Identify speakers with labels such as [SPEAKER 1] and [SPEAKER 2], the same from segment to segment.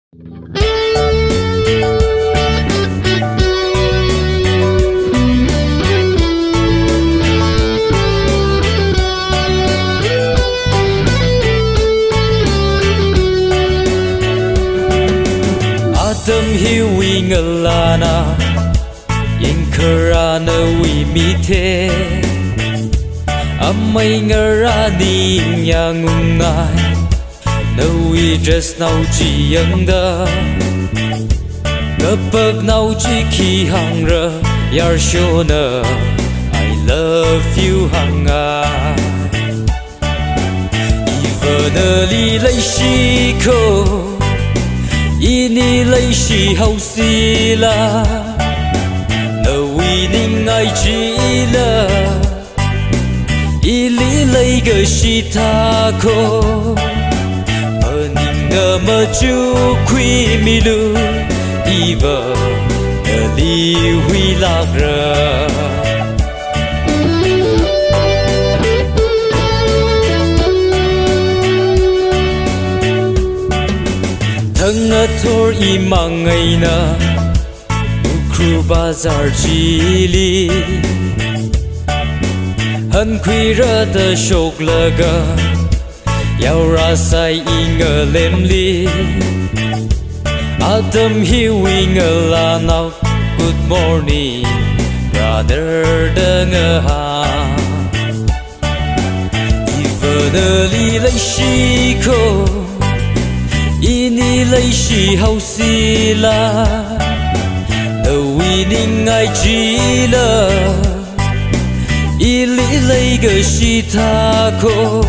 [SPEAKER 1] Adam hiwi ngalana Inkarana wi mite Amay ngarani nyangungai Nawi just nau chi yang da Kapag nau chi ki hang ra Yar shona I love you hang ai Ivanali lai shi ko Ini lấy shi hậu si la Nawi ning ai chi la Ili lấy gờ shi ta ko Ning ngờ mơ chu quy mi lu Iva Nờ li huy lạc ra Thằng thor imang ngày na Ukru bazar chili Hân quy ra ta shok laga Yau ra sai inga lem li Adam hiwi nga la nào Good morning brother da nga ha Ivanali lai shi ko Ini lấy shi hậu si la Nawi ning ai chi la Ili lấy gờ shi ta ko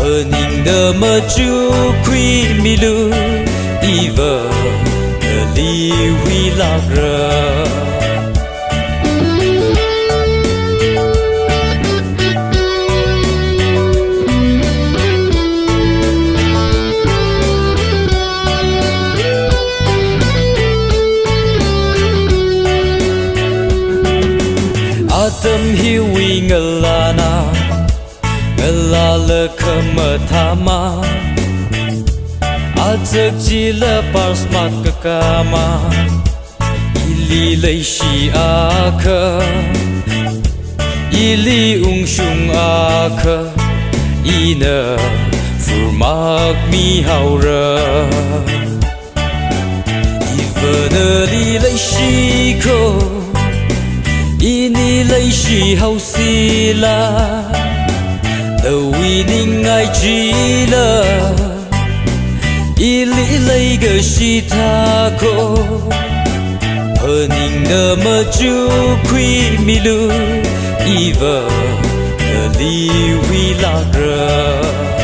[SPEAKER 1] Ning da ma chu quy mi lu Iva li huy lạc ra Adam hiwi ngalana Ngalala kama thama Azak jila parsmat kakama Ili lai shi aka Ili ungshung aka Ina furmak mi haura Ivanali lai shi ko Ini lấy shi hậu si la Nawi ning ai chi la Ili lấy gờ shi ta ko Ning ngờ mơ chu quy mi lu Iva li huy lạc ra